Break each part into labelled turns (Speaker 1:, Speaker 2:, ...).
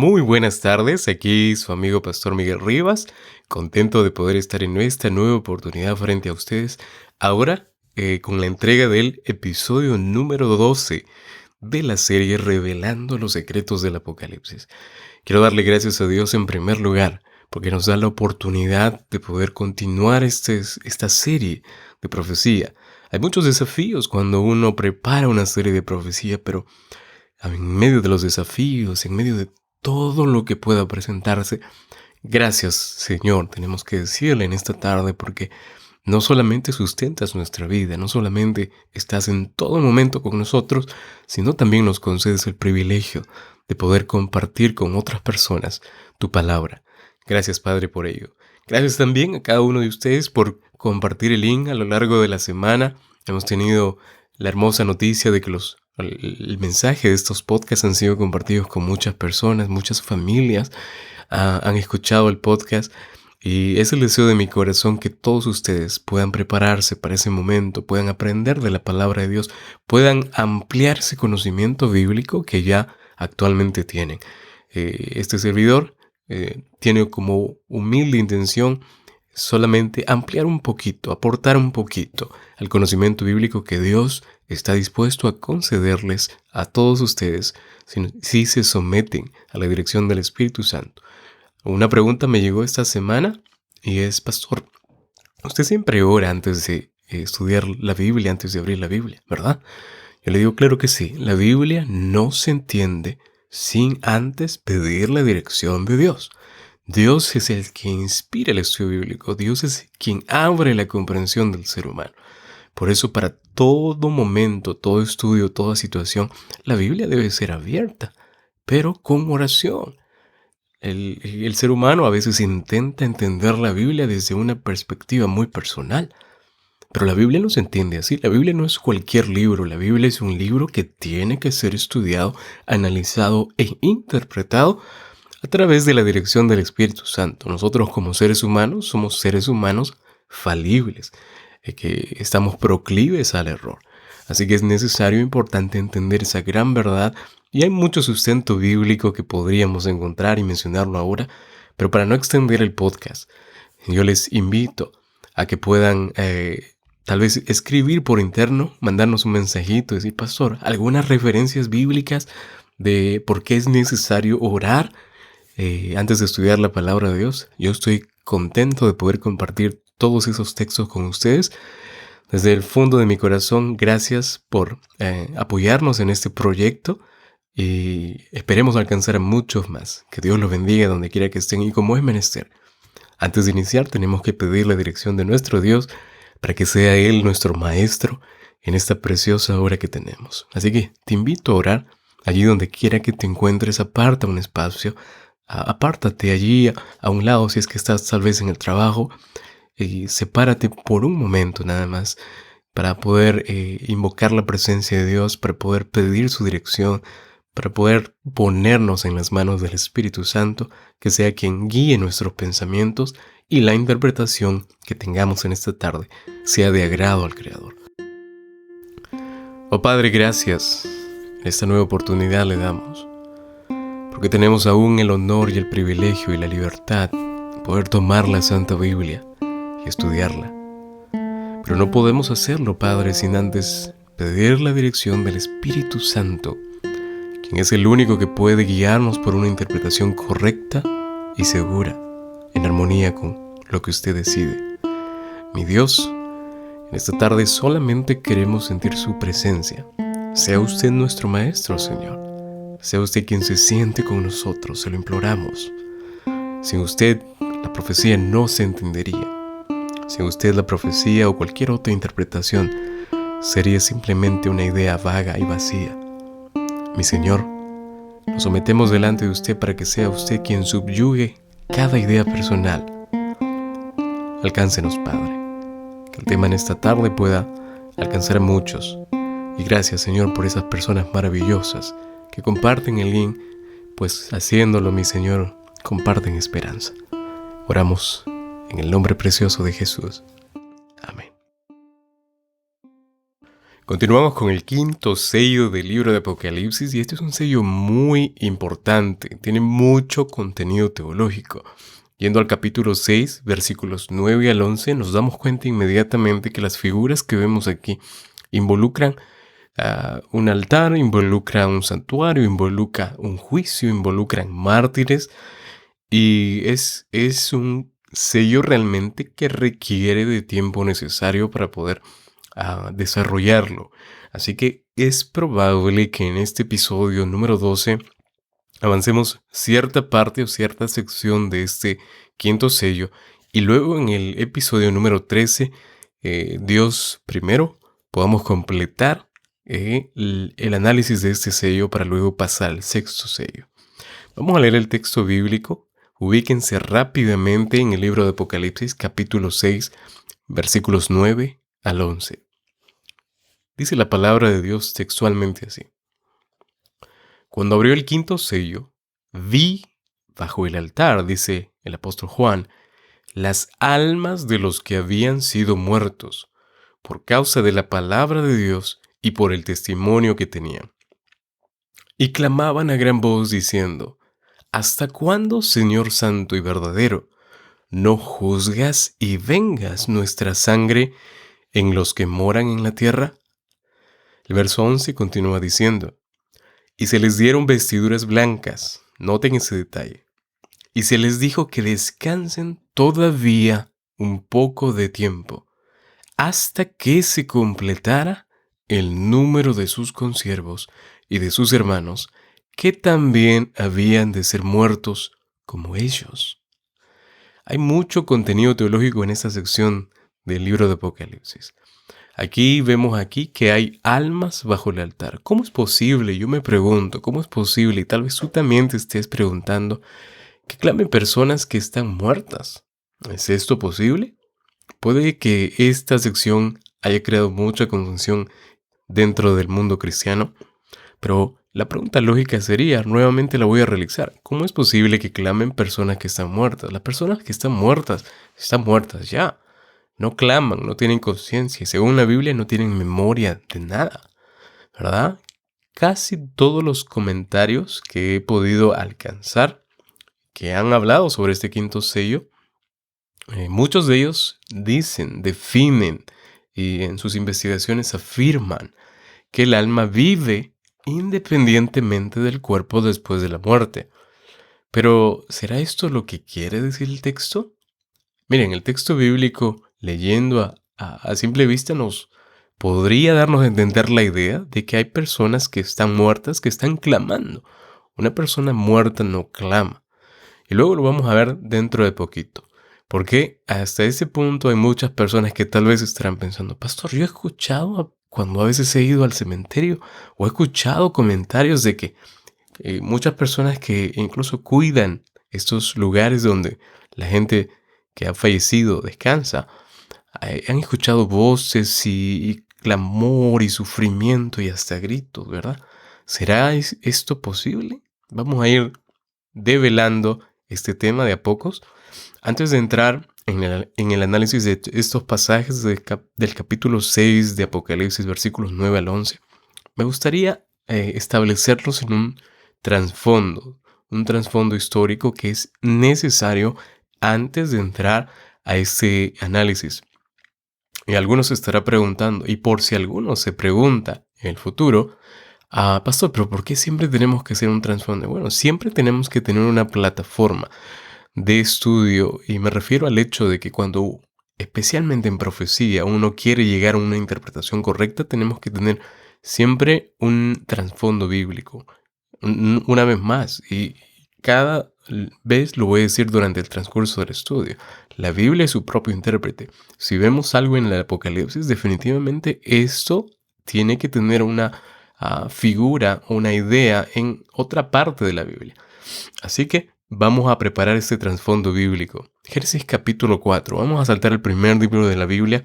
Speaker 1: Muy buenas tardes, aquí su amigo Pastor Miguel Rivas, contento de poder estar en esta nueva oportunidad frente a ustedes, ahora con la entrega del episodio número 12 de la serie Revelando los secretos del Apocalipsis. Quiero darle gracias a Dios en primer lugar, porque nos da la oportunidad de poder continuar esta serie de profecía. Hay muchos desafíos cuando uno prepara una serie de profecía, pero en medio de los desafíos, en medio de todo lo que pueda presentarse, gracias, Señor, tenemos que decirle en esta tarde, porque no solamente sustentas nuestra vida, no solamente estás en todo momento con nosotros, sino también nos concedes el privilegio de poder compartir con otras personas tu palabra. Gracias, Padre, por ello. Gracias también a cada uno de ustedes por compartir el link a lo largo de la semana. Hemos tenido la hermosa noticia de que el mensaje de estos podcasts han sido compartidos con muchas personas, muchas familias han escuchado el podcast y es el deseo de mi corazón que todos ustedes puedan prepararse para ese momento, puedan aprender de la palabra de Dios, puedan ampliar ese conocimiento bíblico que ya actualmente tienen. Este servidor tiene como humilde intención solamente ampliar un poquito, aportar un poquito al conocimiento bíblico que Dios está dispuesto a concederles a todos ustedes si se someten a la dirección del Espíritu Santo. Una pregunta me llegó esta semana y es, Pastor, usted siempre ora antes de estudiar la Biblia, antes de abrir la Biblia, ¿verdad? Yo le digo, claro que sí, la Biblia no se entiende sin antes pedir la dirección de Dios. Dios es el que inspira el estudio bíblico, Dios es quien abre la comprensión del ser humano. Por eso para todo momento, todo estudio, toda situación, la Biblia debe ser abierta, pero con oración. El ser humano a veces intenta entender la Biblia desde una perspectiva muy personal, pero la Biblia no se entiende así. La Biblia no es cualquier libro, la Biblia es un libro que tiene que ser estudiado, analizado e interpretado a través de la dirección del Espíritu Santo. Nosotros como seres humanos somos seres humanos falibles, que estamos proclives al error. Así que es necesario e importante entender esa gran verdad y hay mucho sustento bíblico que podríamos encontrar y mencionarlo ahora, pero para no extender el podcast, yo les invito a que puedan tal vez escribir por interno, mandarnos un mensajito, decir, Pastor, algunas referencias bíblicas de por qué es necesario orar antes de estudiar la palabra de Dios. Yo estoy contento de poder compartir todos esos textos con ustedes. Desde el fondo de mi corazón, gracias por apoyarnos en este proyecto y esperemos alcanzar a muchos más. Que Dios los bendiga donde quiera que estén y como es menester. Antes de iniciar, tenemos que pedir la dirección de nuestro Dios para que sea Él nuestro Maestro en esta preciosa hora que tenemos. Así que te invito a orar allí donde quiera que te encuentres. Aparta un espacio, apártate allí a un lado si es que estás tal vez en el trabajo. Y sepárate por un momento nada más para poder invocar la presencia de Dios, para poder pedir su dirección, para poder ponernos en las manos del Espíritu Santo, que sea quien guíe nuestros pensamientos y la interpretación que tengamos en esta tarde sea de agrado al Creador. Oh Padre, gracias. En esta nueva oportunidad le damos, porque tenemos aún el honor y el privilegio y la libertad de poder tomar la Santa Biblia y estudiarla. Pero no podemos hacerlo, Padre, sin antes pedir la dirección del Espíritu Santo, quien es el único que puede guiarnos por una interpretación correcta y segura, en armonía con lo que usted decide. Mi Dios, en esta tarde solamente queremos sentir su presencia. Sea usted nuestro Maestro, Señor. Sea usted quien se siente con nosotros, se lo imploramos. Sin usted, la profecía no se entendería. Sin usted la profecía o cualquier otra interpretación sería simplemente una idea vaga y vacía. Mi Señor, nos sometemos delante de usted para que sea usted quien subyugue cada idea personal. Alcáncenos, Padre, que el tema en esta tarde pueda alcanzar a muchos. Y gracias, Señor, por esas personas maravillosas que comparten el link, pues haciéndolo, mi Señor, comparten esperanza. Oramos en el nombre precioso de Jesús. Amén. Continuamos con el quinto sello del libro de Apocalipsis y este es un sello muy importante, tiene mucho contenido teológico. Yendo al capítulo 6, versículos 9 al 11, nos damos cuenta inmediatamente que las figuras que vemos aquí involucran un altar, involucra un santuario, involucra un juicio, involucran mártires y es un sello realmente que requiere de tiempo necesario para poder desarrollarlo. Así que es probable que en este episodio número 12 avancemos cierta parte o cierta sección de este quinto sello y luego en el episodio número 13 Dios primero podamos completar el análisis de este sello para luego pasar al sexto sello. Vamos a leer el texto bíblico. Ubíquense rápidamente en el libro de Apocalipsis capítulo 6 versículos 9 al 11. Dice la palabra de Dios textualmente así. Cuando abrió el quinto sello, vi bajo el altar, dice el apóstol Juan, las almas de los que habían sido muertos por causa de la palabra de Dios y por el testimonio que tenían. Y clamaban a gran voz diciendo, ¿hasta cuándo, Señor Santo y verdadero, no juzgas y vengas nuestra sangre en los que moran en la tierra? El verso 11 continúa diciendo, y se les dieron vestiduras blancas, noten ese detalle, y se les dijo que descansen todavía un poco de tiempo, hasta que se completara el número de sus consiervos y de sus hermanos, que también habían de ser muertos como ellos. Hay mucho contenido teológico en esta sección del libro de Apocalipsis. Vemos que hay almas bajo el altar. ¿Cómo es posible? Yo me pregunto, ¿cómo es posible? Y tal vez tú también te estés preguntando, que clamen personas que están muertas. ¿Es esto posible? Puede que esta sección haya creado mucha confusión dentro del mundo cristiano, pero la pregunta lógica sería, nuevamente la voy a realizar, ¿cómo es posible que clamen personas que están muertas? Las personas que están muertas ya. No claman, no tienen conciencia. Según la Biblia no tienen memoria de nada, ¿verdad? Casi todos los comentarios que he podido alcanzar, que han hablado sobre este quinto sello, muchos de ellos definen y en sus investigaciones afirman que el alma vive independientemente del cuerpo después de la muerte. Pero, ¿será esto lo que quiere decir el texto? Miren, el texto bíblico, leyendo a simple vista, nos podría darnos a entender la idea de que hay personas que están muertas, que están clamando. Una persona muerta no clama. Y luego lo vamos a ver dentro de poquito. Porque hasta ese punto hay muchas personas que tal vez estarán pensando, pastor, yo he escuchado cuando a veces he ido al cementerio o he escuchado comentarios de que muchas personas que incluso cuidan estos lugares donde la gente que ha fallecido descansa, han escuchado voces y clamor y sufrimiento y hasta gritos, ¿verdad? ¿Será esto posible? Vamos a ir develando este tema de a pocos. Antes de entrar en el análisis de estos pasajes del capítulo 6 de Apocalipsis, versículos 9 al 11, me gustaría establecerlos en un trasfondo histórico que es necesario antes de entrar a este análisis. Y algunos se estará preguntando, y por si alguno se pregunta en el futuro, pastor, pero ¿por qué siempre tenemos que hacer un trasfondo? Bueno, siempre tenemos que tener una plataforma de estudio, y me refiero al hecho de que cuando, especialmente en profecía, uno quiere llegar a una interpretación correcta, tenemos que tener siempre un trasfondo bíblico. Una vez más, y cada vez lo voy a decir durante el transcurso del estudio, la Biblia es su propio intérprete. Si vemos algo en el Apocalipsis, definitivamente esto tiene que tener una figura, una idea en otra parte de la Biblia. Así que vamos a preparar este trasfondo bíblico. Génesis capítulo 4. Vamos a saltar el primer libro de la Biblia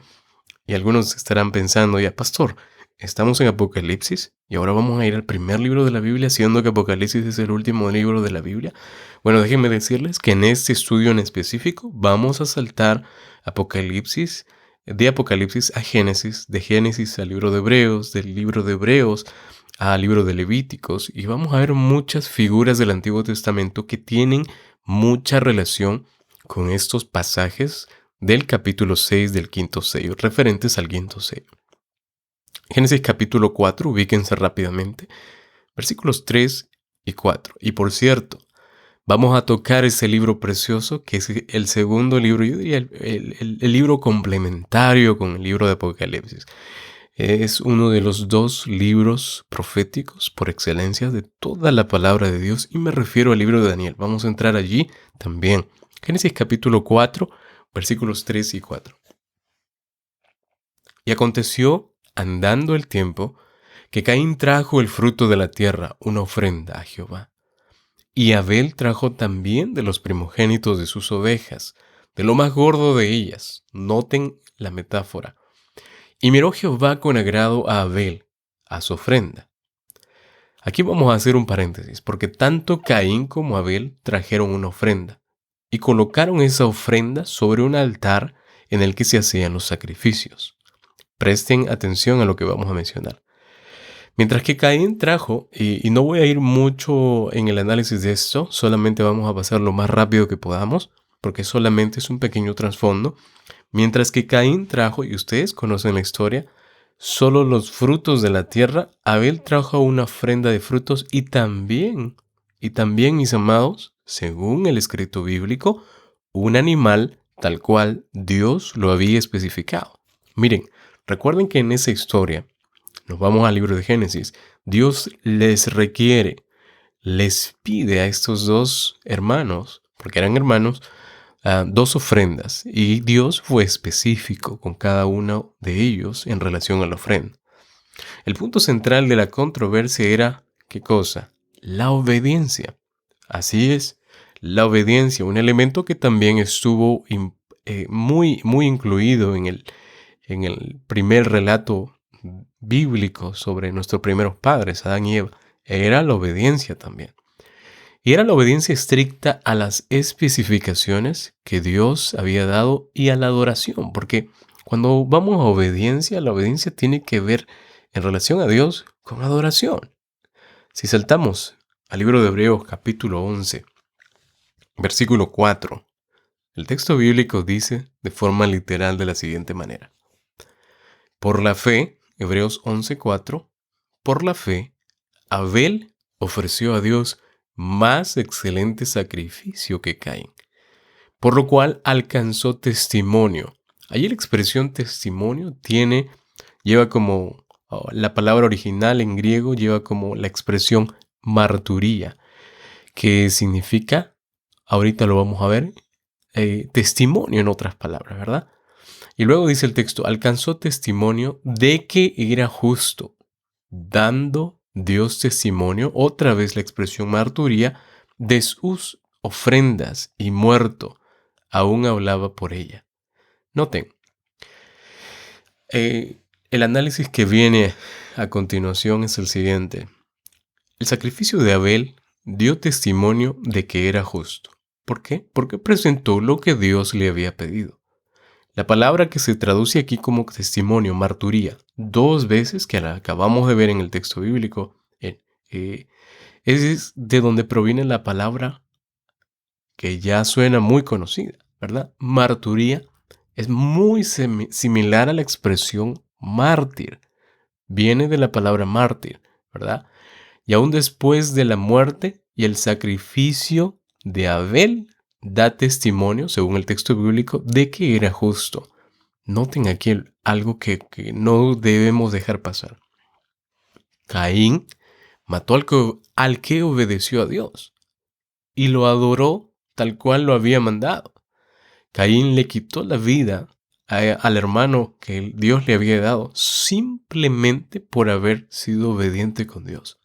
Speaker 1: y algunos estarán pensando ya, pastor, estamos en Apocalipsis y ahora vamos a ir al primer libro de la Biblia, siendo que Apocalipsis es el último libro de la Biblia. Bueno, déjenme decirles que en este estudio en específico vamos a saltar Apocalipsis de Apocalipsis a Génesis, de Génesis al libro de Hebreos, del libro de Hebreos al libro de Levíticos, y vamos a ver muchas figuras del Antiguo Testamento que tienen mucha relación con estos pasajes del capítulo 6 del quinto sello, referentes al quinto sello. Génesis capítulo 4, ubíquense rápidamente, versículos 3 y 4. Y por cierto, vamos a tocar ese libro precioso que es el segundo libro, yo diría el libro complementario con el libro de Apocalipsis. Es uno de los dos libros proféticos por excelencia de toda la palabra de Dios, y me refiero al libro de Daniel. Vamos a entrar allí también. Génesis capítulo 4, versículos 3 y 4. Y aconteció, andando el tiempo, que Caín trajo el fruto de la tierra, una ofrenda a Jehová. Y Abel trajo también de los primogénitos de sus ovejas, de lo más gordo de ellas. Noten la metáfora. Y miró Jehová con agrado a Abel, a su ofrenda. Aquí vamos a hacer un paréntesis, porque tanto Caín como Abel trajeron una ofrenda, y colocaron esa ofrenda sobre un altar en el que se hacían los sacrificios. Presten atención a lo que vamos a mencionar. Mientras que Caín trajo, y no voy a ir mucho en el análisis de esto, solamente vamos a pasar lo más rápido que podamos, porque solamente es un pequeño trasfondo. Mientras que Caín trajo, y ustedes conocen la historia, solo los frutos de la tierra, Abel trajo una ofrenda de frutos y también, mis amados, según el escrito bíblico, un animal tal cual Dios lo había especificado. Miren, recuerden que en esa historia, nos vamos al libro de Génesis, Dios les pide a estos dos hermanos, porque eran hermanos, dos ofrendas, y Dios fue específico con cada uno de ellos en relación a la ofrenda. El punto central de la controversia era, ¿qué cosa? La obediencia. Así es, la obediencia, un elemento que también estuvo muy incluido en el primer relato bíblico sobre nuestros primeros padres, Adán y Eva. Era la obediencia también. Y era la obediencia estricta a las especificaciones que Dios había dado y a la adoración, porque cuando vamos a obediencia, la obediencia tiene que ver en relación a Dios con adoración. Si saltamos al libro de Hebreos capítulo 11, versículo 4, el texto bíblico dice de forma literal de la siguiente manera. Por la fe, Hebreos 11:4, por la fe, Abel ofreció a Dios más excelente sacrificio que Caín, por lo cual alcanzó testimonio. Allí la expresión testimonio lleva como, la palabra original en griego lleva como la expresión marturía, que significa, ahorita lo vamos a ver, testimonio en otras palabras, ¿verdad? Y luego dice el texto, alcanzó testimonio de que era justo, dando Dios testimonio, otra vez la expresión marturía, de sus ofrendas, y muerto, aún hablaba por ella. Noten, el análisis que viene a continuación es el siguiente. El sacrificio de Abel dio testimonio de que era justo. ¿Por qué? Porque presentó lo que Dios le había pedido. La palabra que se traduce aquí como testimonio, marturía, dos veces que la acabamos de ver en el texto bíblico, es de donde proviene la palabra que ya suena muy conocida, ¿verdad? Marturía es muy similar a la expresión mártir. Viene de la palabra mártir, ¿verdad? Y aún después de la muerte y el sacrificio de Abel, da testimonio, según el texto bíblico, de que era justo. Noten aquí algo que no debemos dejar pasar. Caín mató al que obedeció a Dios y lo adoró tal cual lo había mandado. Caín le quitó la vida al hermano que Dios le había dado simplemente por haber sido obediente con Dios.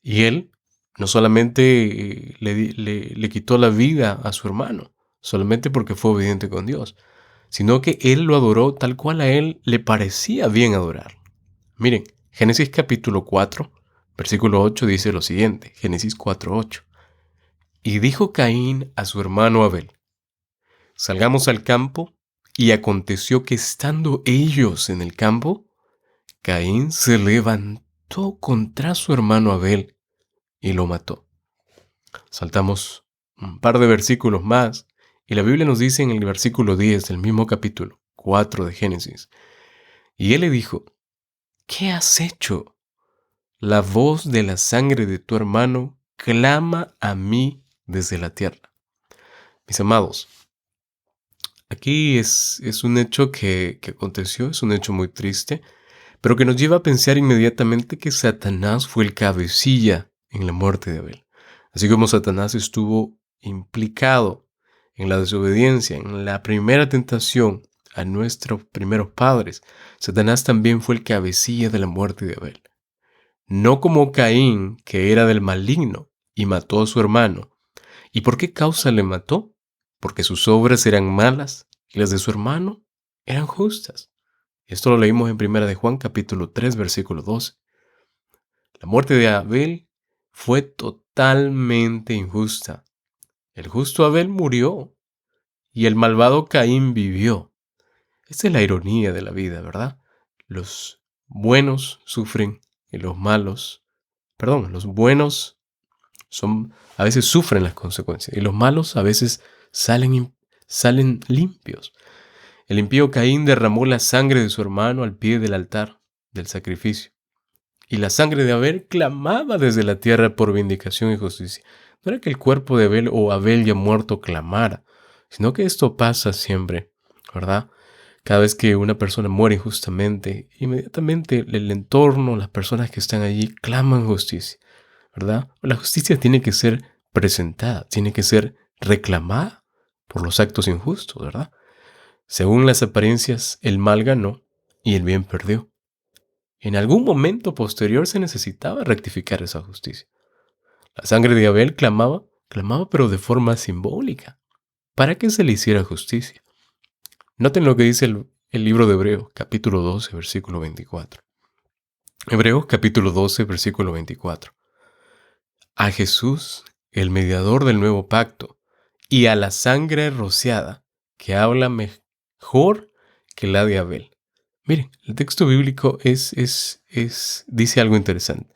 Speaker 1: Y él no solamente le quitó la vida a su hermano, solamente porque fue obediente con Dios, sino que él lo adoró tal cual a él le parecía bien adorar. Miren, Génesis capítulo 4, versículo 8 dice lo siguiente, Génesis 4:8. Y dijo Caín a su hermano Abel, salgamos al campo, Y aconteció que estando ellos en el campo, Caín se levantó contra su hermano Abel y lo mató. Saltamos un par de versículos más y la Biblia nos dice en el versículo 10 del mismo capítulo 4 de Génesis: y él le dijo: ¿qué has hecho? La voz de la sangre de tu hermano clama a mí desde la tierra. Mis amados, aquí es un hecho que aconteció, es un hecho muy triste, pero que nos lleva a pensar inmediatamente que Satanás fue el cabecilla en la muerte de Abel. Así como Satanás estuvo implicado en la desobediencia, en la primera tentación a nuestros primeros padres, Satanás también fue el cabecilla de la muerte de Abel. No como Caín, que era del maligno y mató a su hermano. ¿Y por qué causa le mató? Porque sus obras eran malas y las de su hermano eran justas. Esto lo leímos en 1 de Juan capítulo 3 versículo 12. La muerte de Abel fue totalmente injusta. El justo Abel murió y el malvado Caín vivió. Esta es la ironía de la vida, ¿verdad? Los buenos sufren y los buenos a veces sufren las consecuencias y los malos a veces salen limpios. El impío Caín derramó la sangre de su hermano al pie del altar del sacrificio. Y la sangre de Abel clamaba desde la tierra por vindicación y justicia. No era que el cuerpo de Abel o Abel ya muerto clamara, sino que esto pasa siempre, ¿verdad? Cada vez que una persona muere injustamente, inmediatamente el entorno, las personas que están allí claman justicia, ¿verdad? La justicia tiene que ser presentada, tiene que ser reclamada por los actos injustos, ¿verdad? Según las apariencias, el mal ganó y el bien perdió. En algún momento posterior se necesitaba rectificar esa justicia. La sangre de Abel clamaba pero de forma simbólica, para que se le hiciera justicia. Noten lo que dice el libro de Hebreos, capítulo 12, versículo 24. Hebreos, capítulo 12, versículo 24. A Jesús, el mediador del nuevo pacto, y a la sangre rociada, que habla mejor que la de Abel. Miren, el texto bíblico dice algo interesante.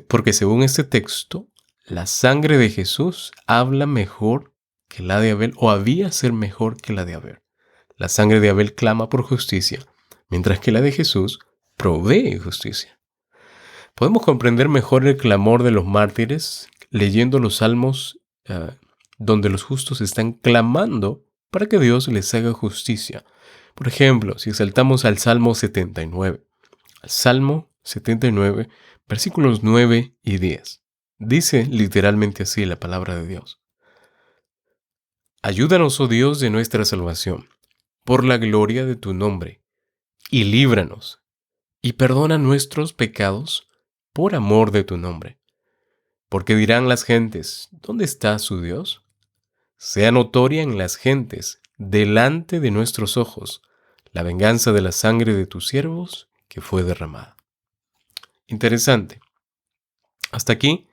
Speaker 1: Porque según este texto, la sangre de Jesús habla mejor que la de Abel, o había ser mejor que la de Abel. La sangre de Abel clama por justicia, mientras que la de Jesús provee justicia. Podemos comprender mejor el clamor de los mártires leyendo los salmos donde los justos están clamando para que Dios les haga justicia. Por ejemplo, si saltamos al Salmo 79, versículos 9 y 10. Dice literalmente así la palabra de Dios: ayúdanos, oh Dios de nuestra salvación, por la gloria de tu nombre, y líbranos, y perdona nuestros pecados por amor de tu nombre. Porque dirán las gentes: ¿dónde está su Dios? Sea notoria en las gentes, delante de nuestros ojos, la venganza de la sangre de tus siervos que fue derramada. Interesante. Hasta aquí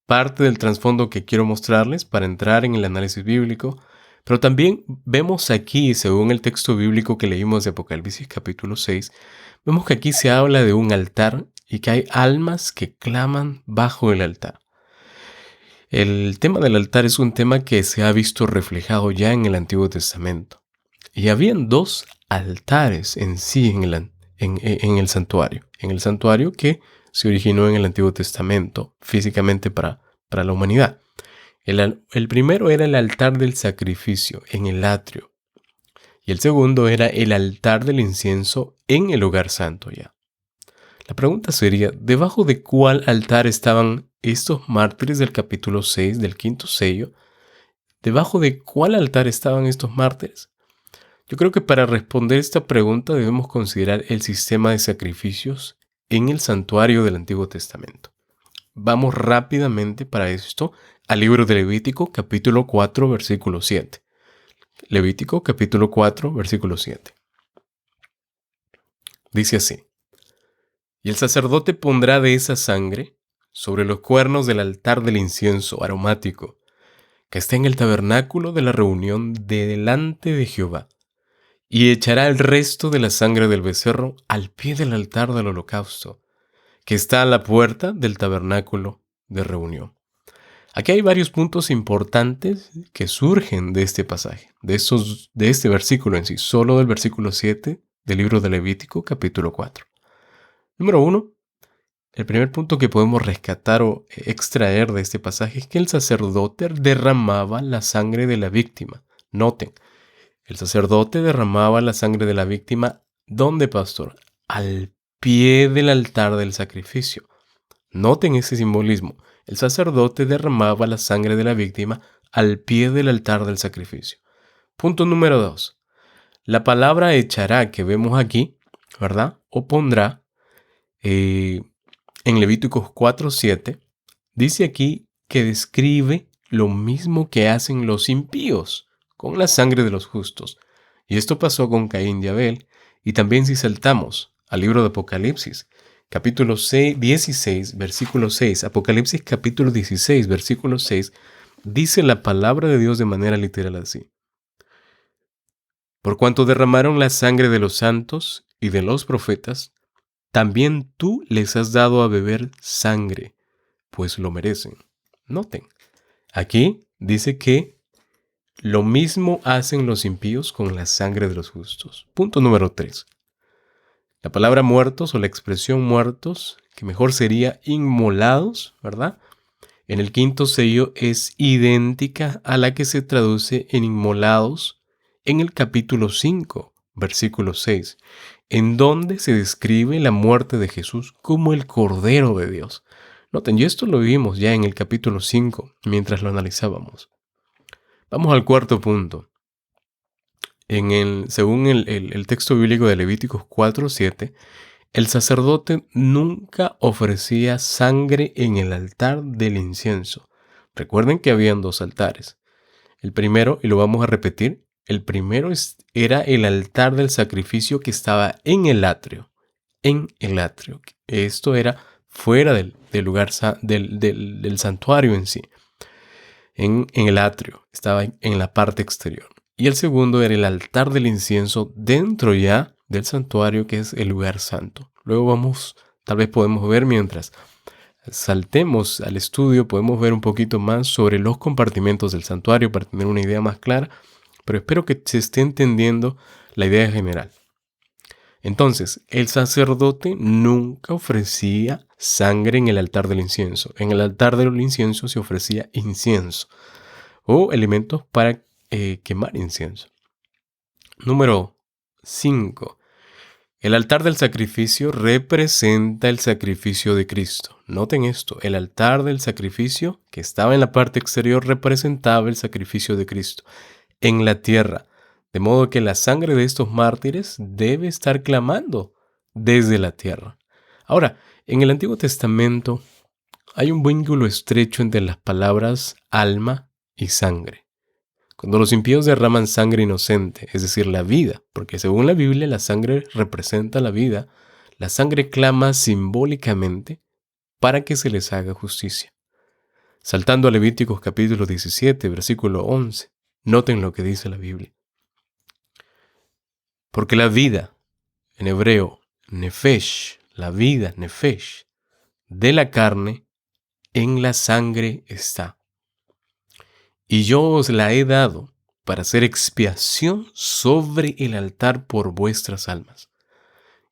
Speaker 1: parte del trasfondo que quiero mostrarles para entrar en el análisis bíblico, pero también vemos aquí, según el texto bíblico que leímos de Apocalipsis capítulo 6, vemos que aquí se habla de un altar y que hay almas que claman bajo el altar. El tema del altar es un tema que se ha visto reflejado ya en el Antiguo Testamento. Y habían dos altares en sí en el santuario. En el santuario que se originó en el Antiguo Testamento, físicamente para la humanidad. El primero era el altar del sacrificio en el atrio. Y el segundo era el altar del incienso en el lugar santo ya. La pregunta sería, ¿debajo de cuál altar estaban estos mártires del capítulo 6 del quinto sello? ¿Debajo de cuál altar estaban estos mártires? Yo creo que para responder esta pregunta debemos considerar el sistema de sacrificios en el santuario del Antiguo Testamento. Vamos rápidamente para esto al libro de Levítico, capítulo 4, versículo 7. Levítico, capítulo 4, versículo 7. Dice así: y el sacerdote pondrá de esa sangre sobre los cuernos del altar del incienso aromático, que está en el tabernáculo de la reunión delante de Jehová, y echará el resto de la sangre del becerro al pie del altar del holocausto, que está a la puerta del tabernáculo de reunión. Aquí hay varios puntos importantes que surgen de este pasaje, de este versículo en sí, solo del versículo 7 del libro de Levítico, capítulo 4. Número 1, el primer punto que podemos rescatar o extraer de este pasaje es que el sacerdote derramaba la sangre de la víctima. Noten, el sacerdote derramaba la sangre de la víctima, ¿dónde, pastor? Al pie del altar del sacrificio. Noten ese simbolismo. El sacerdote derramaba la sangre de la víctima al pie del altar del sacrificio. Punto número 2. La palabra echará que vemos aquí, ¿verdad? O pondrá, en Levíticos 4:7, dice aquí que describe lo mismo que hacen los impíos con la sangre de los justos. Y esto pasó con Caín y Abel. Y también si saltamos al libro de Apocalipsis, capítulo 16, versículo 6, Apocalipsis capítulo 16, versículo 6, dice la palabra de Dios de manera literal así. Por cuanto derramaron la sangre de los santos y de los profetas, también tú les has dado a beber sangre, pues lo merecen. Noten, aquí dice que lo mismo hacen los impíos con la sangre de los justos. Punto número 3. La palabra muertos o la expresión muertos, que mejor sería inmolados, ¿verdad? En el quinto sello es idéntica a la que se traduce en inmolados en el capítulo 5, versículo 6, en donde se describe la muerte de Jesús como el Cordero de Dios. Noten, y esto lo vimos ya en el capítulo 5, mientras lo analizábamos. Vamos al cuarto punto. Según el texto bíblico de Levíticos 4:7, el sacerdote nunca ofrecía sangre en el altar del incienso. Recuerden que habían dos altares. El primero, y lo vamos a repetir, el primero era el altar del sacrificio que estaba en el atrio. En el atrio. Esto era fuera del lugar del santuario en sí. En el atrio, estaba en la parte exterior. Y el segundo era el altar del incienso dentro ya del santuario, que es el lugar santo. Luego tal vez podemos ver, mientras saltemos al estudio, podemos ver un poquito más sobre los compartimentos del santuario para tener una idea más clara, pero espero que se esté entendiendo la idea general. Entonces, el sacerdote nunca ofrecía sangre en el altar del incienso. En el altar del incienso se ofrecía incienso o elementos para quemar incienso. Número 5. El altar del sacrificio representa el sacrificio de Cristo. Noten esto, el altar del sacrificio que estaba en la parte exterior representaba el sacrificio de Cristo en la tierra. De modo que la sangre de estos mártires debe estar clamando desde la tierra. Ahora, en el Antiguo Testamento hay un vínculo estrecho entre las palabras alma y sangre. Cuando los impíos derraman sangre inocente, es decir, la vida, porque según la Biblia la sangre representa la vida, la sangre clama simbólicamente para que se les haga justicia. Saltando a Levíticos capítulo 17, versículo 11, noten lo que dice la Biblia. Porque la vida, en hebreo, nefesh, la vida, nefesh, de la carne, en la sangre está. Y yo os la he dado para hacer expiación sobre el altar por vuestras almas.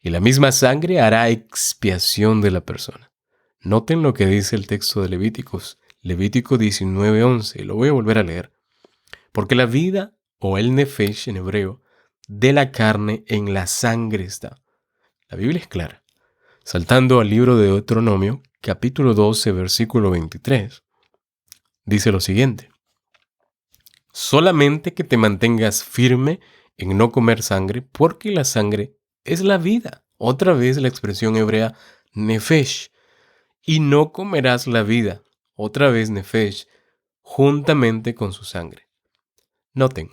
Speaker 1: Y la misma sangre hará expiación de la persona. Noten lo que dice el texto de Levíticos, Levítico 19:11, lo voy a volver a leer. Porque la vida, o el nefesh en hebreo, de la carne en la sangre está. La Biblia es clara. Saltando al libro de Deuteronomio, capítulo 12, versículo 23, dice lo siguiente. Solamente que te mantengas firme en no comer sangre, porque la sangre es la vida. Otra vez la expresión hebrea nefesh. Y no comerás la vida, otra vez nefesh, juntamente con su sangre. Noten,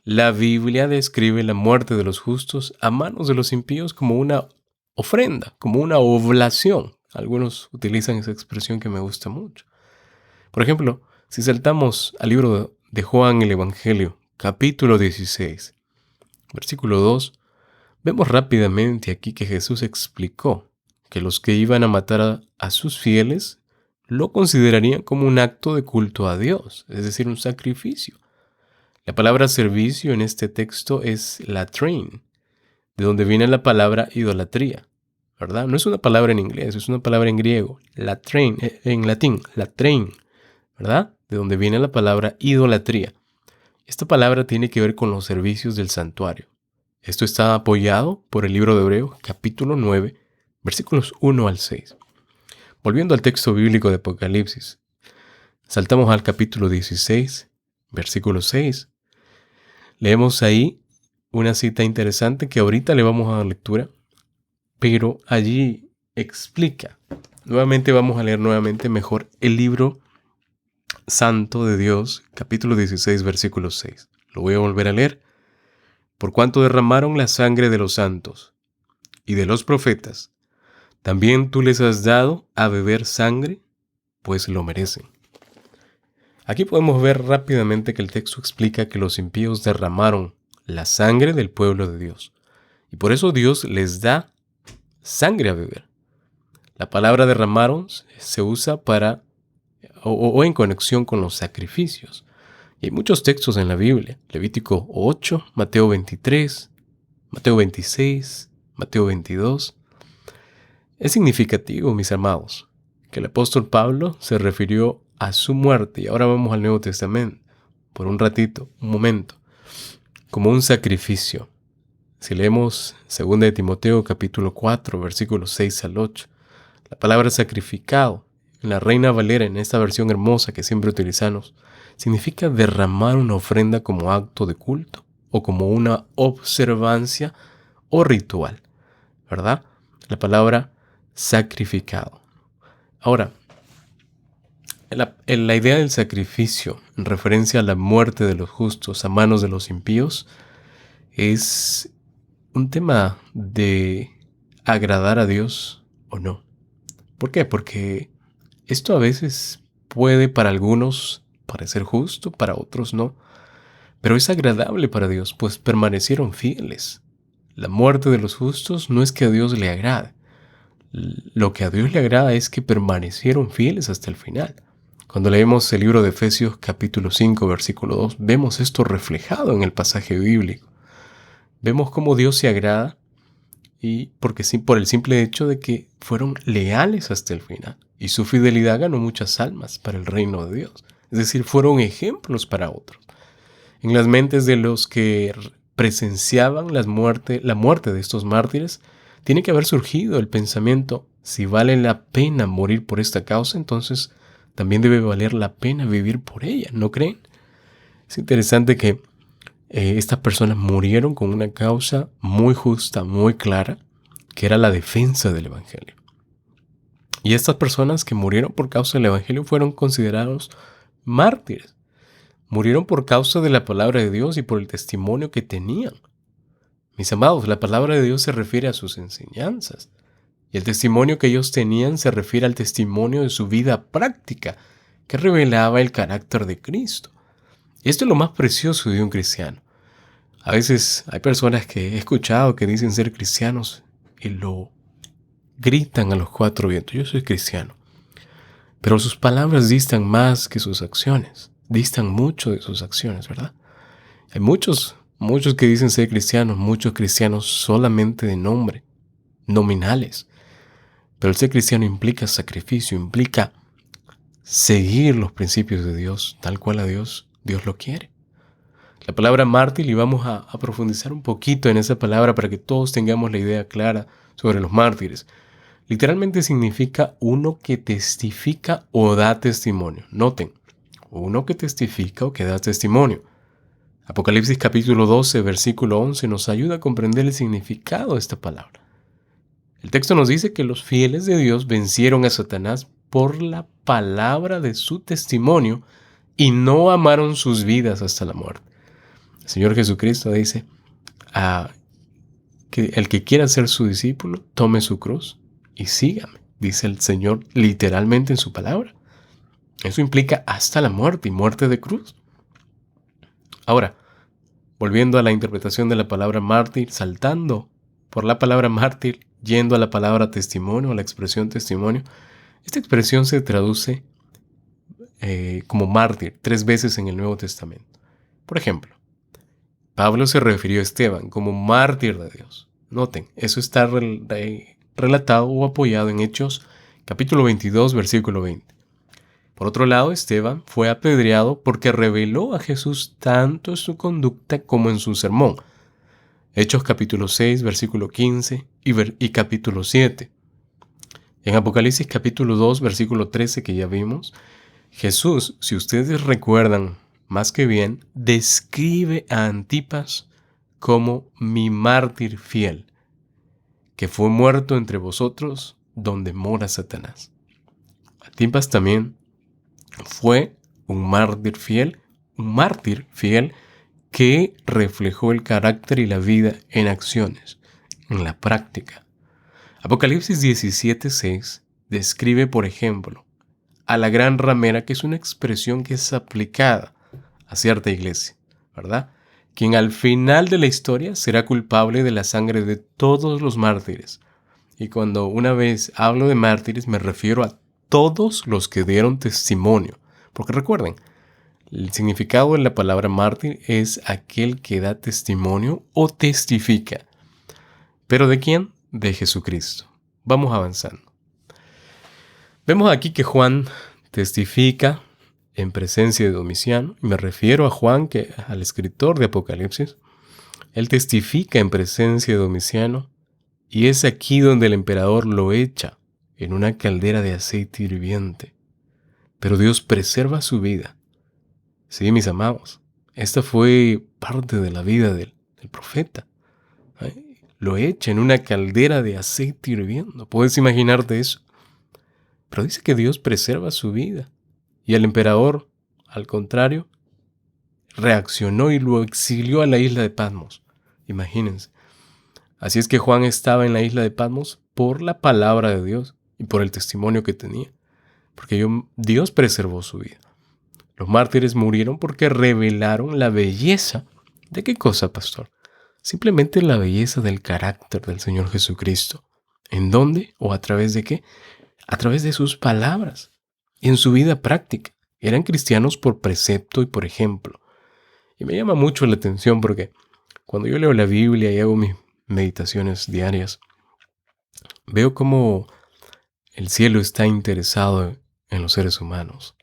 Speaker 1: la Biblia describe la muerte de los justos a manos de los impíos como una ofrenda, como una oblación. Algunos utilizan esa expresión que me gusta mucho. Por ejemplo, si saltamos al libro de Juan el Evangelio, capítulo 16, versículo 2, vemos rápidamente aquí que Jesús explicó que los que iban a matar a sus fieles lo considerarían como un acto de culto a Dios, es decir, un sacrificio. La palabra servicio en este texto es latrein, de donde viene la palabra idolatría, ¿verdad? No es una palabra en inglés, es una palabra en griego, latrein, en latín, latrein, ¿verdad? De donde viene la palabra idolatría. Esta palabra tiene que ver con los servicios del santuario. Esto está apoyado por el libro de Hebreos, capítulo 9, versículos 1 al 6. Volviendo al texto bíblico de Apocalipsis, saltamos al capítulo 16, versículo 6. Leemos ahí una cita interesante que ahorita le vamos a dar lectura, pero allí explica. Nuevamente vamos a leer nuevamente mejor el libro santo de Dios, capítulo 16, versículo 6. Lo voy a volver a leer. Por cuanto derramaron la sangre de los santos y de los profetas, también tú les has dado a beber sangre, pues lo merecen. Aquí podemos ver rápidamente que el texto explica que los impíos derramaron la sangre del pueblo de Dios. Y por eso Dios les da sangre a beber. La palabra derramaron se usa para o en conexión con los sacrificios. Y hay muchos textos en la Biblia. Levítico 8, Mateo 23, Mateo 26, Mateo 22. Es significativo, mis amados, que el apóstol Pablo se refirió a su muerte, y ahora vamos al Nuevo Testamento, por un ratito, un momento, como un sacrificio. Si leemos 2 de Timoteo capítulo 4, versículos 6 al 8, la palabra sacrificado, en la Reina Valera, en esta versión hermosa que siempre utilizamos, significa derramar una ofrenda como acto de culto o como una observancia o ritual, ¿verdad? La palabra sacrificado. Ahora, la idea del sacrificio en referencia a la muerte de los justos a manos de los impíos es un tema de agradar a Dios o no. ¿Por qué? Porque esto a veces puede para algunos parecer justo, para otros no, pero es agradable para Dios, pues permanecieron fieles. La muerte de los justos no es que a Dios le agrade. Lo que a Dios le agrada es que permanecieron fieles hasta el final. Cuando leemos el libro de Efesios capítulo 5, versículo 2, vemos esto reflejado en el pasaje bíblico. Vemos cómo Dios se agrada y por el simple hecho de que fueron leales hasta el final. Y su fidelidad ganó muchas almas para el reino de Dios. Es decir, fueron ejemplos para otros. En las mentes de los que presenciaban la muerte de estos mártires, tiene que haber surgido el pensamiento: si vale la pena morir por esta causa, entonces también debe valer la pena vivir por ella, ¿no creen? Es interesante que estas personas murieron con una causa muy justa, muy clara, que era la defensa del Evangelio. Y estas personas que murieron por causa del Evangelio fueron considerados mártires. Murieron por causa de la palabra de Dios y por el testimonio que tenían. Mis amados, la palabra de Dios se refiere a sus enseñanzas. Y el testimonio que ellos tenían se refiere al testimonio de su vida práctica, que revelaba el carácter de Cristo. Y esto es lo más precioso de un cristiano. A veces hay personas que he escuchado que dicen ser cristianos y lo gritan a los cuatro vientos: yo soy cristiano. Pero sus palabras distan más que sus acciones. Distan mucho de sus acciones, ¿verdad? Hay muchos que dicen ser cristianos, muchos cristianos solamente de nombre, nominales. Pero el ser cristiano implica sacrificio, implica seguir los principios de Dios, tal cual a Dios lo quiere. La palabra mártir, y vamos a profundizar un poquito en esa palabra para que todos tengamos la idea clara sobre los mártires. Literalmente significa uno que testifica o da testimonio. Noten, uno que testifica o que da testimonio. Apocalipsis capítulo 12, versículo 11 nos ayuda a comprender el significado de esta palabra. El texto nos dice que los fieles de Dios vencieron a Satanás por la palabra de su testimonio y no amaron sus vidas hasta la muerte. El Señor Jesucristo dice que el que quiera ser su discípulo, tome su cruz y sígame, dice el Señor literalmente en su palabra. Eso implica hasta la muerte y muerte de cruz. Ahora, volviendo a la interpretación de la palabra mártir, saltando por la palabra mártir, yendo a la palabra testimonio, a la expresión testimonio. Esta expresión se traduce como mártir 3 veces en el Nuevo Testamento. Por ejemplo, Pablo se refirió a Esteban como mártir de Dios. Noten, eso está relatado o apoyado en Hechos capítulo 22, versículo 20. Por otro lado, Esteban fue apedreado porque reveló a Jesús tanto en su conducta como en su sermón. Hechos capítulo 6, versículo 15 y capítulo 7. En Apocalipsis capítulo 2, versículo 13 que ya vimos, Jesús, si ustedes recuerdan más que bien, describe a Antipas como mi mártir fiel, que fue muerto entre vosotros donde mora Satanás. Antipas también fue un mártir fiel que reflejó el carácter y la vida en acciones, en la práctica. Apocalipsis 17:6 describe, por ejemplo, a la gran ramera, que es una expresión que es aplicada a cierta iglesia, ¿verdad? Quien al final de la historia será culpable de la sangre de todos los mártires. Y cuando una vez hablo de mártires me refiero a todos los que dieron testimonio. Porque recuerden, el significado de la palabra mártir es aquel que da testimonio o testifica. ¿Pero de quién? De Jesucristo. Vamos avanzando. Vemos aquí que Juan testifica en presencia de Domiciano, y me refiero a Juan, al escritor de Apocalipsis. Él testifica en presencia de Domiciano, y es aquí donde el emperador lo echa en una caldera de aceite hirviente. Pero Dios preserva su vida. Sí, mis amados, esta fue parte de la vida del profeta. Lo echa en una caldera de aceite hirviendo. ¿Puedes imaginarte eso? Pero dice que Dios preserva su vida. Y el emperador, al contrario, reaccionó y lo exilió a la isla de Patmos. Imagínense. Así es que Juan estaba en la isla de Patmos por la palabra de Dios y por el testimonio que tenía. Porque Dios preservó su vida. Los mártires murieron porque revelaron la belleza. ¿De qué cosa, pastor? Simplemente la belleza del carácter del Señor Jesucristo. ¿En dónde o a través de qué? A través de sus palabras y en su vida práctica. Eran cristianos por precepto y por ejemplo. Y me llama mucho la atención porque cuando yo leo la Biblia y hago mis meditaciones diarias, veo cómo el cielo está interesado en los seres humanos.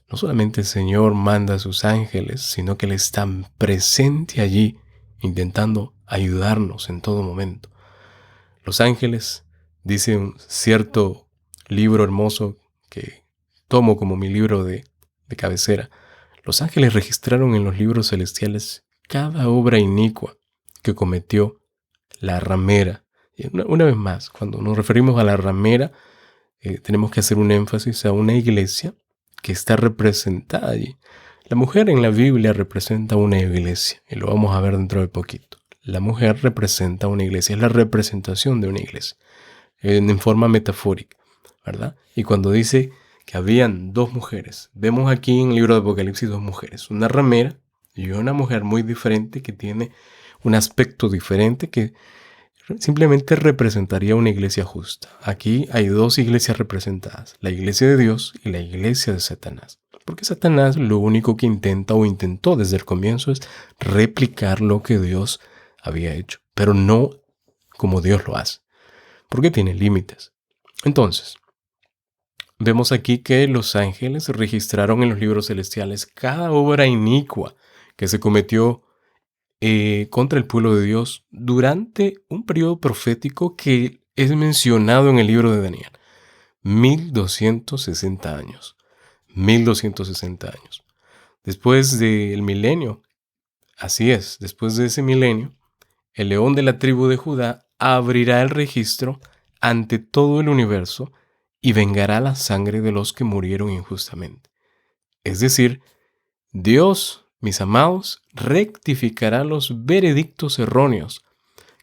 Speaker 1: No solamente el Señor manda a sus ángeles, sino que Él está presente allí, intentando ayudarnos en todo momento. Los ángeles, dice un cierto libro hermoso que tomo como mi libro de cabecera, los ángeles registraron en los libros celestiales cada obra inicua que cometió la ramera. Y una vez más, cuando nos referimos a la ramera, tenemos que hacer un énfasis a una iglesia que está representada allí. La mujer en la Biblia representa una iglesia, y lo vamos a ver dentro de poquito. La mujer representa una iglesia, es la representación de una iglesia, en forma metafórica, ¿verdad? Y cuando dice que habían 2 mujeres, vemos aquí en el libro de Apocalipsis 2 mujeres, una ramera y una mujer muy diferente que tiene un aspecto diferente que simplemente representaría una iglesia justa. Aquí hay 2 iglesias representadas, la iglesia de Dios y la iglesia de Satanás. Porque Satanás lo único que intenta o intentó desde el comienzo es replicar lo que Dios había hecho, pero no como Dios lo hace, porque tiene límites. Entonces, vemos aquí que los ángeles registraron en los libros celestiales cada obra inicua que se cometió contra el pueblo de Dios durante un periodo profético que es mencionado en el libro de Daniel. 1260 años. 1260 años. Después del milenio, así es, después de ese milenio, el león de la tribu de Judá abrirá el registro ante todo el universo y vengará la sangre de los que murieron injustamente. Es decir, Dios, mis amados, rectificará los veredictos erróneos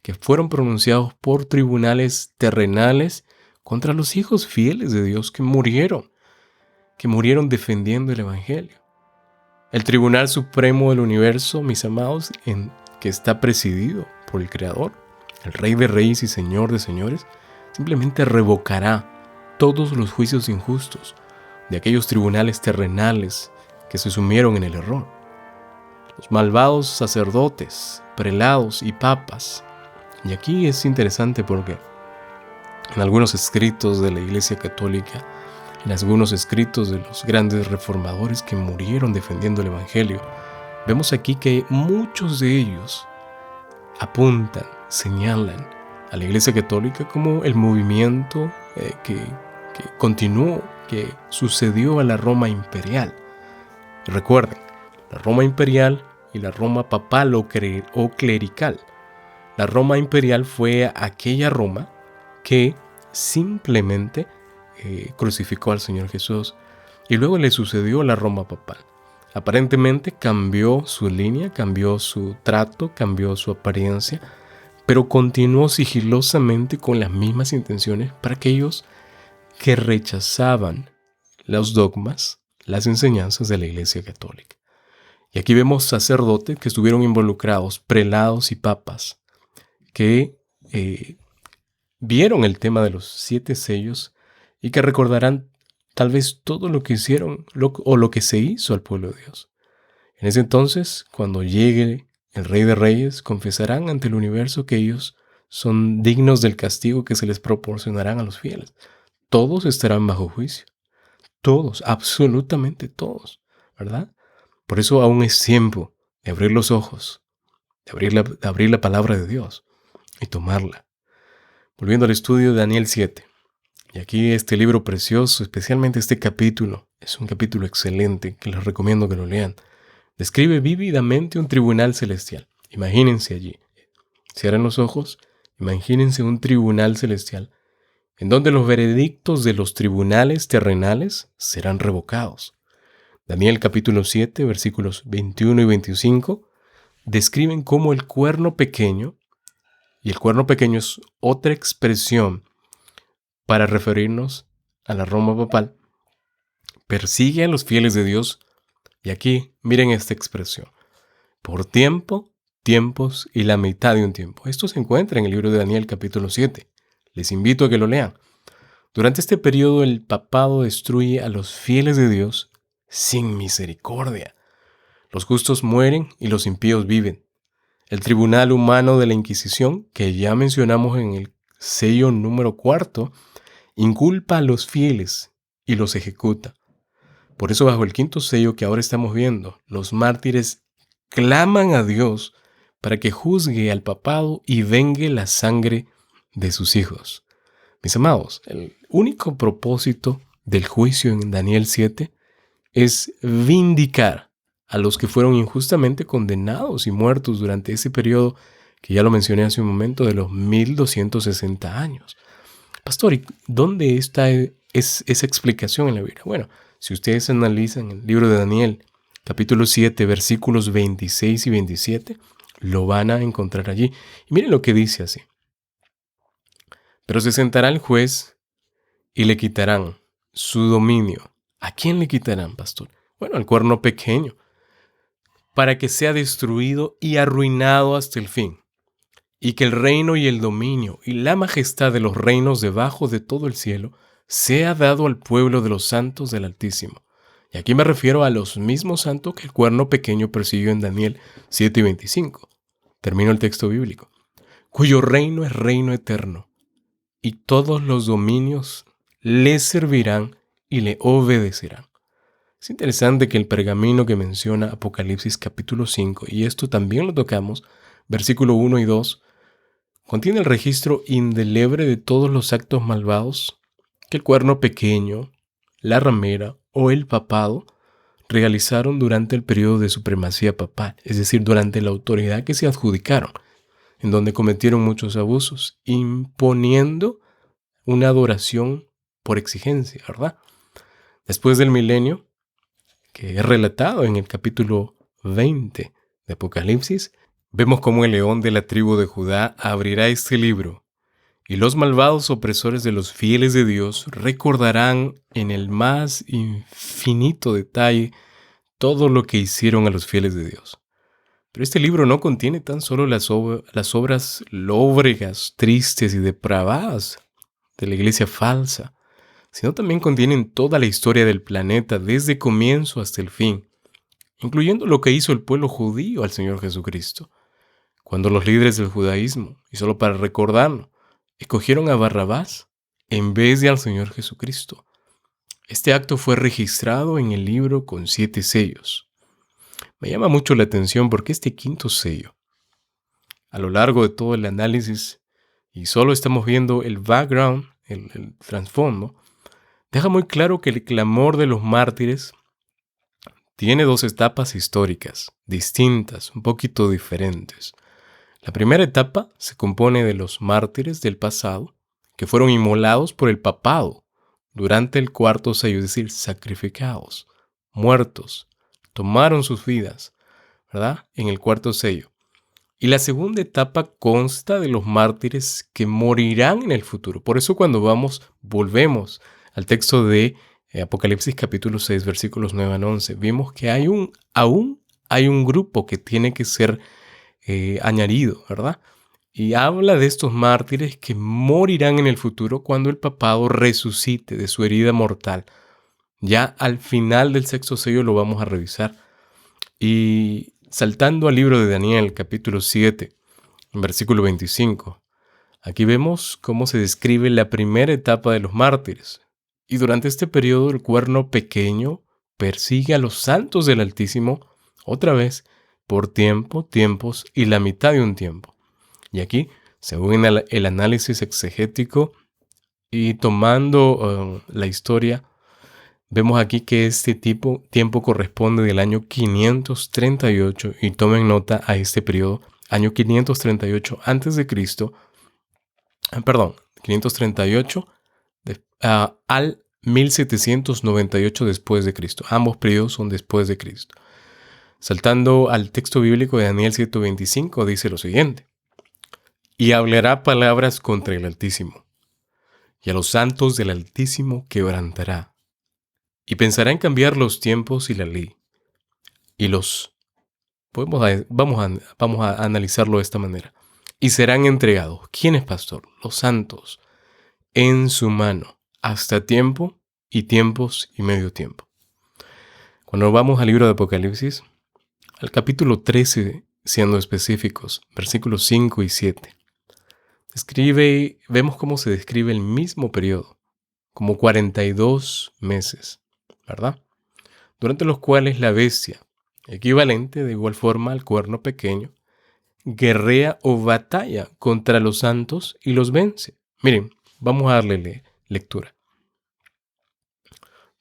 Speaker 1: que fueron pronunciados por tribunales terrenales contra los hijos fieles de Dios que murieron defendiendo el Evangelio. El Tribunal Supremo del Universo, mis amados, que está presidido por el Creador, el Rey de Reyes y Señor de Señores, simplemente revocará todos los juicios injustos de aquellos tribunales terrenales que se sumieron en el error. Los malvados sacerdotes, prelados y papas. Y aquí es interesante porque en algunos escritos de la Iglesia Católica, en algunos escritos de los grandes reformadores que murieron defendiendo el Evangelio, vemos aquí que muchos de ellos apuntan, señalan a la Iglesia Católica como el movimiento que continuó, que sucedió a la Roma imperial. Y recuerden, la Roma imperial y la Roma papal o clerical. La Roma imperial fue aquella Roma que simplemente crucificó al Señor Jesús, y luego le sucedió la Roma papal. Aparentemente cambió su línea, cambió su trato, cambió su apariencia, pero continuó sigilosamente con las mismas intenciones para aquellos que rechazaban los dogmas, las enseñanzas de la Iglesia Católica. Y aquí vemos sacerdotes que estuvieron involucrados, prelados y papas, que vieron el tema de los 7 sellos y que recordarán tal vez todo lo que hicieron o lo que se hizo al pueblo de Dios. En ese entonces, cuando llegue el Rey de Reyes, confesarán ante el universo que ellos son dignos del castigo que se les proporcionarán a los fieles. Todos estarán bajo juicio. Todos, absolutamente todos, ¿verdad? Por eso aún es tiempo de abrir los ojos, de abrir la palabra de Dios y tomarla. Volviendo al estudio de Daniel 7. Y aquí este libro precioso, especialmente este capítulo, es un capítulo excelente que les recomiendo que lo lean. Describe vívidamente un tribunal celestial. Imagínense allí. Cierren los ojos, imagínense un tribunal celestial en donde los veredictos de los tribunales terrenales serán revocados. Daniel capítulo 7, versículos 21 y 25, describen cómo el cuerno pequeño, y el cuerno pequeño es otra expresión para referirnos a la Roma papal, persigue a los fieles de Dios, y aquí miren esta expresión, por tiempo, tiempos y la mitad de un tiempo. Esto se encuentra en el libro de Daniel capítulo 7. Les invito a que lo lean. Durante este periodo el papado destruye a los fieles de Dios sin misericordia. Los justos mueren y los impíos viven. El tribunal humano de la Inquisición, que ya mencionamos en el sello número 4, inculpa a los fieles y los ejecuta. Por eso bajo el 5º sello que ahora estamos viendo, los mártires claman a Dios para que juzgue al papado y vengue la sangre de sus hijos. Mis amados, el único propósito del juicio en Daniel 7 es vindicar a los que fueron injustamente condenados y muertos durante ese periodo que ya lo mencioné hace un momento, de los 1260 años. Pastor, ¿y dónde está esa explicación en la Biblia? Bueno, si ustedes analizan el libro de Daniel, capítulo 7, versículos 26 y 27, lo van a encontrar allí. Y miren lo que dice así. Pero se sentará el juez y le quitarán su dominio. ¿A quién le quitarán, pastor? Bueno, al cuerno pequeño, para que sea destruido y arruinado hasta el fin, y que el reino y el dominio y la majestad de los reinos debajo de todo el cielo sea dado al pueblo de los santos del Altísimo. Y aquí me refiero a los mismos santos que el cuerno pequeño persiguió en Daniel 7 y 25. Termino el texto bíblico. Cuyo reino es reino eterno, y todos los dominios le servirán y le obedecerán. Es interesante que el pergamino que menciona Apocalipsis capítulo 5, y esto también lo tocamos, versículo 1 y 2, contiene el registro indeleble de todos los actos malvados que el cuerno pequeño, la ramera o el papado realizaron durante el periodo de supremacía papal, es decir, durante la autoridad que se adjudicaron, en donde cometieron muchos abusos, imponiendo una adoración por exigencia, ¿verdad? Después del milenio, que es relatado en el capítulo 20 de Apocalipsis, vemos cómo el león de la tribu de Judá abrirá este libro, y los malvados opresores de los fieles de Dios recordarán en el más infinito detalle todo lo que hicieron a los fieles de Dios. Pero este libro no contiene tan solo las obras lóbregas, tristes y depravadas de la iglesia falsa, sino también contienen toda la historia del planeta desde comienzo hasta el fin, incluyendo lo que hizo el pueblo judío al Señor Jesucristo, cuando los líderes del judaísmo, y solo para recordarlo, escogieron a Barrabás en vez de al Señor Jesucristo. Este acto fue registrado en el libro con 7 sellos. Me llama mucho la atención porque este quinto sello, a lo largo de todo el análisis, y solo estamos viendo el background, el trasfondo, deja muy claro que el clamor de los mártires tiene 2 etapas históricas, distintas, un poquito diferentes. La primera etapa se compone de los mártires del pasado, que fueron inmolados por el papado durante el cuarto sello, es decir, sacrificados, muertos, tomaron sus vidas, ¿verdad? En el cuarto sello. Y la segunda etapa consta de los mártires que morirán en el futuro. Por eso cuando volvemos al texto de Apocalipsis capítulo 6, versículos 9 al 11, vimos que aún hay un grupo que tiene que ser añadido, ¿verdad? Y habla de estos mártires que morirán en el futuro cuando el papado resucite de su herida mortal. Ya al final del sexto sello lo vamos a revisar. Y saltando al libro de Daniel, capítulo 7, versículo 25, aquí vemos cómo se describe la primera etapa de los mártires. Y durante este periodo el cuerno pequeño persigue a los santos del Altísimo otra vez por tiempos y la mitad de un tiempo. Y aquí, según el análisis exegético y tomando la historia, vemos aquí que este tiempo corresponde del año 538, y tomen nota a este periodo, año 538 antes de Cristo, 538 al 1798 después de Cristo. Ambos periodos son después de Cristo. Saltando al texto bíblico de Daniel 7:25, dice lo siguiente: y hablará palabras contra el Altísimo, y a los santos del Altísimo quebrantará, y pensará en cambiar los tiempos y la ley. Y vamos a analizarlo de esta manera. Y serán entregados. ¿Quién es pastor? Los santos. En su mano. Hasta tiempo y tiempos y medio tiempo. Cuando vamos al libro de Apocalipsis, al capítulo 13, siendo específicos, versículos 5 y 7, vemos cómo se describe el mismo periodo, como 42 meses, ¿verdad? Durante los cuales la bestia, equivalente de igual forma al cuerno pequeño, guerrea o batalla contra los santos y los vence. Miren, vamos a darle lectura.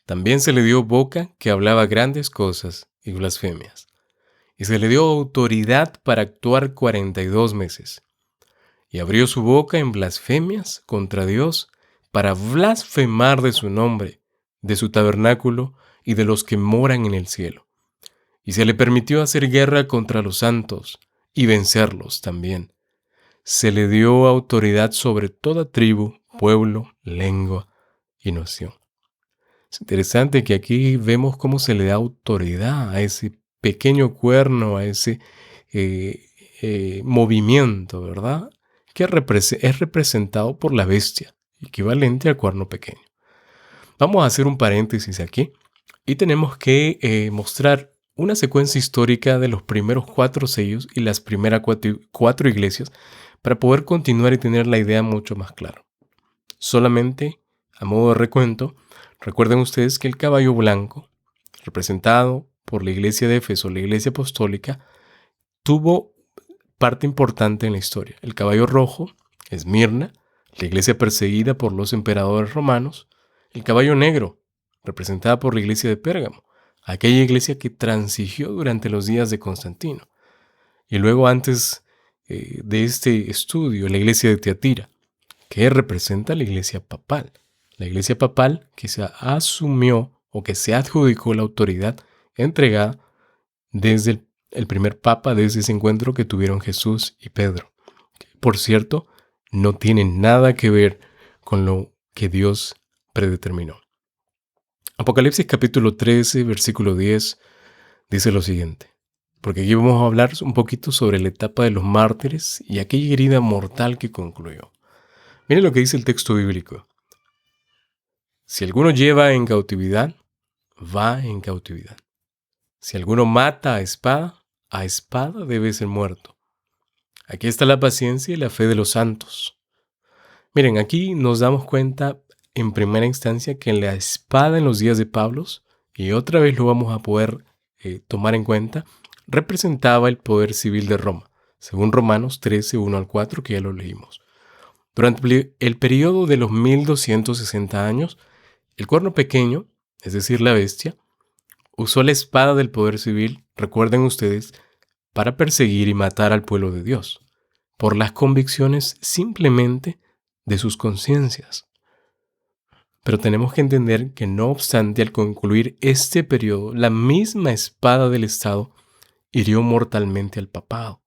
Speaker 1: También se le dio boca que hablaba grandes cosas y blasfemias, y se le dio autoridad para actuar 42 meses. Y abrió su boca en blasfemias contra Dios para blasfemar de su nombre, de su tabernáculo y de los que moran en el cielo. Y se le permitió hacer guerra contra los santos y vencerlos también. Se le dio autoridad sobre toda tribu, pueblo, lengua y nación. Es interesante que aquí vemos cómo se le da autoridad a ese pequeño cuerno, a ese movimiento, ¿verdad? Que es representado por la bestia, equivalente al cuerno pequeño. Vamos a hacer un paréntesis aquí y tenemos que mostrar una secuencia histórica de los primeros 4 sellos y las primeras 4 iglesias para poder continuar y tener la idea mucho más clara. Solamente, a modo de recuento, recuerden ustedes que el caballo blanco, representado por la iglesia de Éfeso, la iglesia apostólica, tuvo parte importante en la historia. El caballo rojo, Esmirna, la iglesia perseguida por los emperadores romanos. El caballo negro, representada por la iglesia de Pérgamo, aquella iglesia que transigió durante los días de Constantino. Y luego, antes de este estudio, la iglesia de Tiatira, que representa la iglesia papal. La iglesia papal que se asumió o que se adjudicó la autoridad entregada desde el primer papa, desde ese encuentro que tuvieron Jesús y Pedro. Que, por cierto, no tiene nada que ver con lo que Dios predeterminó. Apocalipsis capítulo 13, versículo 10, Dice lo siguiente, porque aquí vamos a hablar un poquito sobre la etapa de los mártires y aquella herida mortal que concluyó. Miren lo que dice el texto bíblico. Si alguno lleva en cautividad, va en cautividad. Si alguno mata a espada debe ser muerto. Aquí está la paciencia y la fe de los santos. Miren, aquí nos damos cuenta en primera instancia que la espada en los días de Pablo, y otra vez lo vamos a poder tomar en cuenta, representaba el poder civil de Roma, según Romanos 13, 1 al 4, que ya lo leímos. Durante el periodo de los 1260 años, el cuerno pequeño, es decir, la bestia, usó la espada del poder civil, recuerden ustedes, para perseguir y matar al pueblo de Dios, por las convicciones simplemente de sus conciencias. Pero tenemos que entender que no obstante, al concluir este periodo, la misma espada del Estado hirió mortalmente al papado.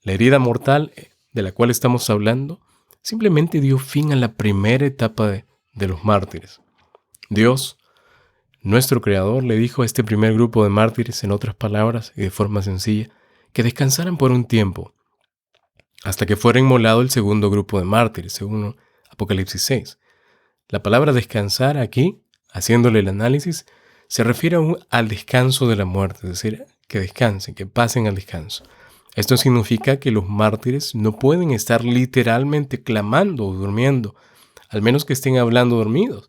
Speaker 1: La herida mortal de la cual estamos hablando simplemente dio fin a la primera etapa de los mártires. Dios, nuestro Creador, le dijo a este primer grupo de mártires, en otras palabras y de forma sencilla, que descansaran por un tiempo, hasta que fuera inmolado el segundo grupo de mártires, según Apocalipsis 6. La palabra descansar aquí, haciéndole el análisis, se refiere al descanso de la muerte, es decir, que descansen, que pasen al descanso. Esto significa que los mártires no pueden estar literalmente clamando o durmiendo, al menos que estén hablando dormidos.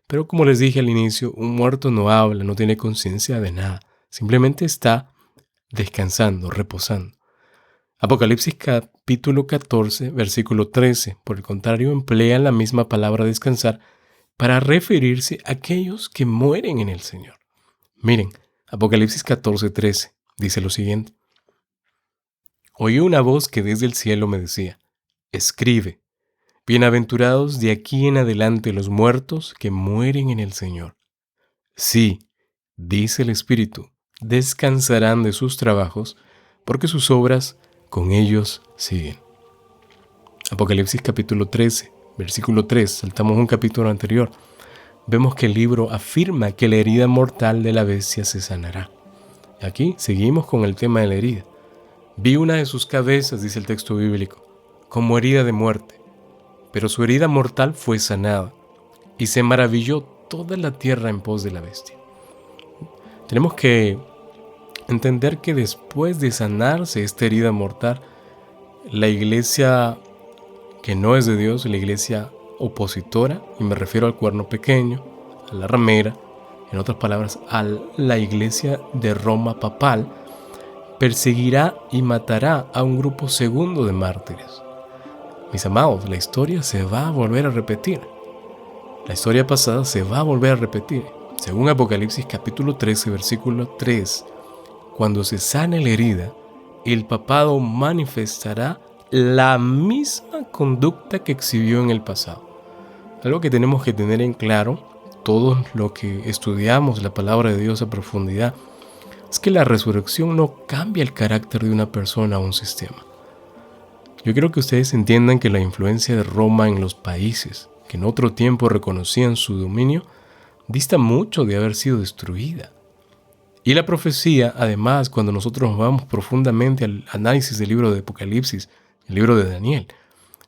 Speaker 1: Pero como les dije al inicio, un muerto no habla, no tiene conciencia de nada, simplemente está descansando, reposando. Apocalipsis capítulo 14, versículo 13, por el contrario, emplea la misma palabra descansar para referirse a aquellos que mueren en el Señor. Miren, Apocalipsis 14, 13 dice lo siguiente. Oí una voz que desde el cielo me decía, escribe, bienaventurados de aquí en adelante los muertos que mueren en el Señor. Sí, dice el Espíritu, descansarán de sus trabajos, porque sus obras con ellos siguen. Apocalipsis capítulo 13, versículo 3, saltamos un capítulo anterior. Vemos que el libro afirma que la herida mortal de la bestia se sanará. Aquí seguimos con el tema de la herida. Vi una de sus cabezas, dice el texto bíblico, como herida de muerte, pero su herida mortal fue sanada, y se maravilló toda la tierra en pos de la bestia. Tenemos que entender que después de sanarse esta herida mortal, la iglesia que no es de Dios, la iglesia opositora, y me refiero al cuerno pequeño, a la ramera, en otras palabras, a la iglesia de Roma papal, perseguirá y matará a un grupo segundo de mártires. Mis amados, la historia se va a volver a repetir. La historia pasada se va a volver a repetir. Según Apocalipsis capítulo 13, versículo 3, cuando se sane la herida, el papado manifestará la misma conducta que exhibió en el pasado. Algo que tenemos que tener en claro, todos los que estudiamos la palabra de Dios a profundidad, es que la resurrección no cambia el carácter de una persona o un sistema. Yo quiero que ustedes entiendan que la influencia de Roma en los países que en otro tiempo reconocían su dominio dista mucho de haber sido destruida. Y la profecía, además, cuando nosotros vamos profundamente al análisis del libro de Apocalipsis, el libro de Daniel,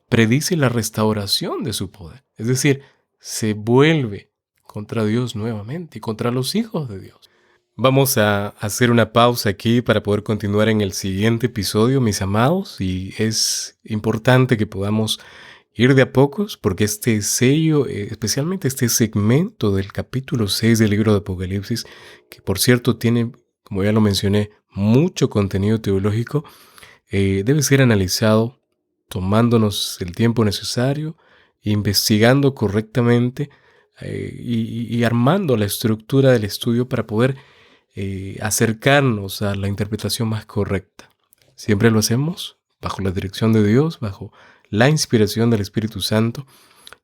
Speaker 1: predice la restauración de su poder. Es decir, se vuelve contra Dios nuevamente y contra los hijos de Dios. Vamos a hacer una pausa aquí para poder continuar en el siguiente episodio, mis amados, y es importante que podamos ir de a pocos porque este sello, especialmente este segmento del capítulo 6 del libro de Apocalipsis, que por cierto tiene, como ya lo mencioné, mucho contenido teológico, debe ser analizado tomándonos el tiempo necesario, investigando correctamente y armando la estructura del estudio para poder acercarnos a la interpretación más correcta. Siempre lo hacemos bajo la dirección de Dios, bajo la inspiración del Espíritu Santo,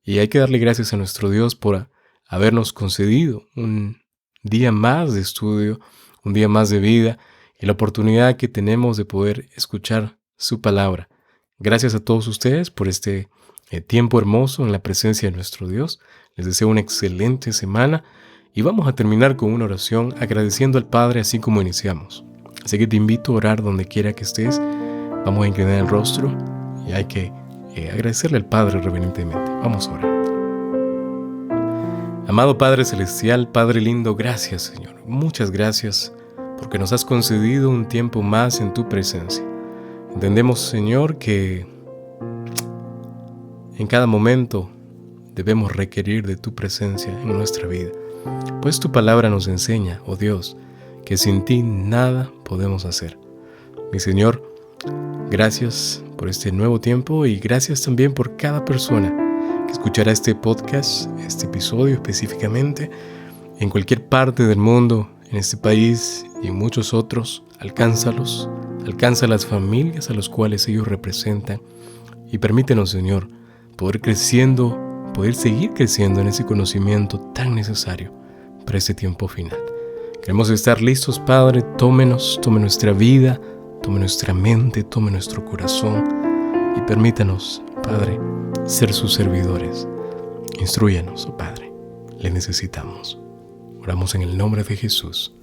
Speaker 1: y hay que darle gracias a nuestro Dios por habernos concedido un día más de estudio, un día más de vida y la oportunidad que tenemos de poder escuchar su palabra. Gracias a todos ustedes por este tiempo hermoso en la presencia de nuestro Dios. Les deseo una excelente semana Y vamos a terminar con una oración agradeciendo al Padre así como iniciamos. Así que te invito a orar donde quiera que estés. Vamos a inclinar el rostro y hay que agradecerle al Padre reverentemente. Vamos a orar. Amado Padre Celestial, Padre lindo, gracias Señor. Muchas gracias porque nos has concedido un tiempo más en tu presencia. Entendemos, Señor, que en cada momento debemos requerir de tu presencia en nuestra vida. Pues tu palabra nos enseña, oh Dios, que sin ti nada podemos hacer. Mi Señor, gracias por este nuevo tiempo y gracias también por cada persona que escuchará este podcast, este episodio específicamente, en cualquier parte del mundo, en este país y en muchos otros. Alcánzalos, alcanza a las familias a las cuales ellos representan y permítenos, Señor, poder seguir creciendo en ese conocimiento tan necesario para este tiempo final. Queremos estar listos, Padre. Tome nuestra vida, tome nuestra mente, tome nuestro corazón y permítanos, Padre, ser sus servidores. Instrúyanos, oh Padre, le necesitamos. Oramos en el nombre de Jesús.